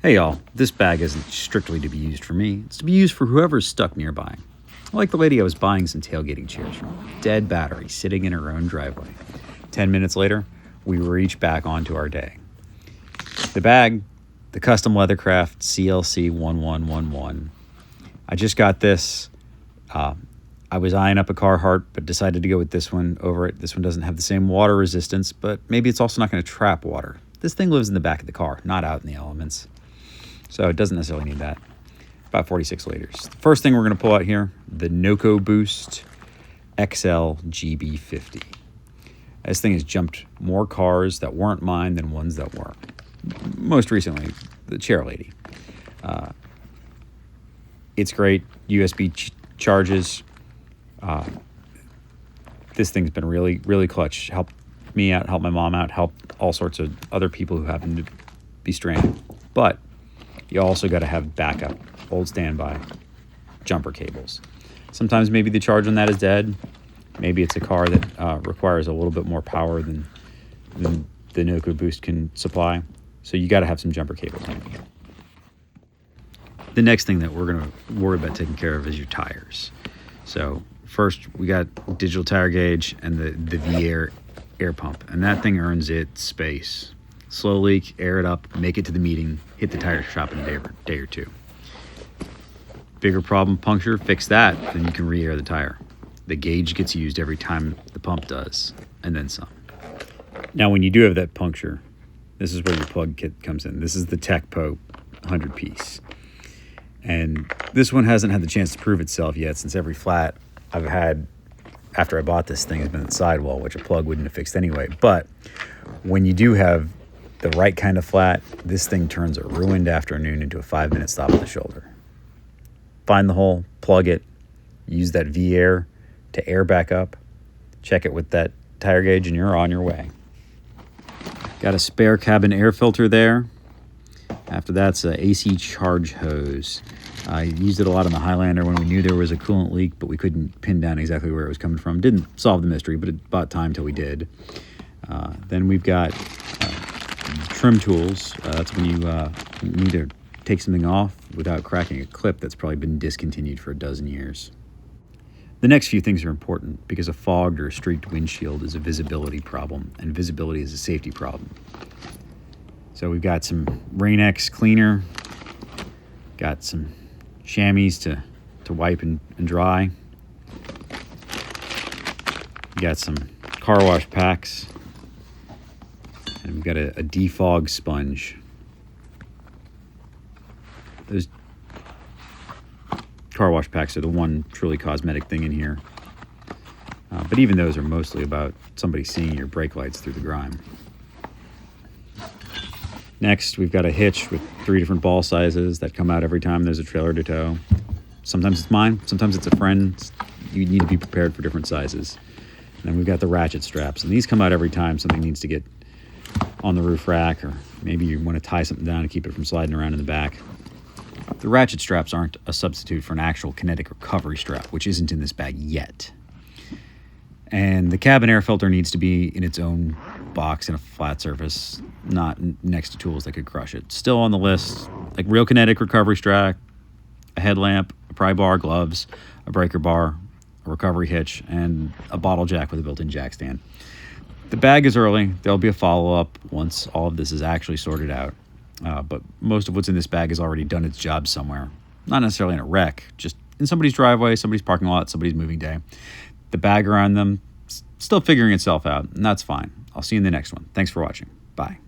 Hey y'all, this bag isn't strictly to be used for me, it's to be used for whoever's stuck nearby. Like the lady I was buying some tailgating chairs from, dead battery sitting in her own driveway. 10 minutes later, we were each back onto our day. The bag, the custom Leathercraft CLC 1111. I just got this. I was eyeing up a Carhartt, but decided to go with this one over it. This one doesn't have the same water resistance, but maybe it's also not going to trap water. This thing lives in the back of the car, not out in the elements. So it doesn't necessarily need that. About 46 liters. The first thing we're going to pull out here, the NOCO Boost XL GB50. This thing has jumped more cars that weren't mine than ones that were. Most recently, the chair lady. It's great. USB charges. This thing's been really, really clutch. Helped me out, helped my mom out, helped all sorts of other people who happen to be stranded. But you also got to have backup, old standby, jumper cables. Sometimes maybe the charge on that is dead. Maybe it's a car that requires a little bit more power than the NOCO Boost can supply. So you got to have some jumper cables. The next thing that we're going to worry about taking care of is your tires. So first we got digital tire gauge and the VIAIR air pump, and that thing earns its space. Slow leak, air it up, make it to the meeting, hit the tire shop in a day or two. Bigger problem, puncture, fix that, then you can re-air the tire. The gauge gets used every time the pump does, and then some. Now when you do have that puncture, this is where your plug kit comes in. This is the TECCPO 100 piece. And this one hasn't had the chance to prove itself yet, since every flat I've had after I bought this thing has been at the sidewall, which a plug wouldn't have fixed anyway. But when you do have the right kind of flat, this thing turns a ruined afternoon into a 5-minute stop at the shoulder. Find the hole, plug it, use that VIAIR to air back up, check it with that tire gauge, and you're on your way. Got a spare cabin air filter there. After that's an AC charge hose. I used it a lot on the Highlander when we knew there was a coolant leak, but we couldn't pin down exactly where it was coming from. Didn't solve the mystery, but it bought time till we did. Then we've got trim tools. That's when you need to take something off without cracking a clip that's probably been discontinued for a dozen years. The next few things are important because a fogged or streaked windshield is a visibility problem, and visibility is a safety problem. So we've got some Rain-X cleaner, got some chamois to wipe and dry. We got some car wash packs, and we've got a defog sponge. Those car wash packs are the one truly cosmetic thing in here. But even those are mostly about somebody seeing your brake lights through the grime. Next, we've got a hitch with 3 different ball sizes that come out every time there's a trailer to tow. Sometimes it's mine, sometimes it's a friend's. You need to be prepared for different sizes. And then we've got the ratchet straps, and these come out every time something needs to get on the roof rack, or maybe you want to tie something down to keep it from sliding around in the back. The ratchet straps aren't a substitute for an actual kinetic recovery strap, which isn't in this bag yet. And the cabin air filter needs to be in its own box in a flat surface, not next to tools that could crush it. Still on the list, like real kinetic recovery strap, a headlamp, a pry bar, gloves, a breaker bar, a recovery hitch, and a bottle jack with a built-in jack stand. The bag is early. There'll be a follow-up once all of this is actually sorted out. But most of what's in this bag has already done its job somewhere. Not necessarily in a wreck, just in somebody's driveway, somebody's parking lot, somebody's moving day. The bag around them still figuring itself out, and that's fine. I'll see you in the next one. Thanks for watching. Bye.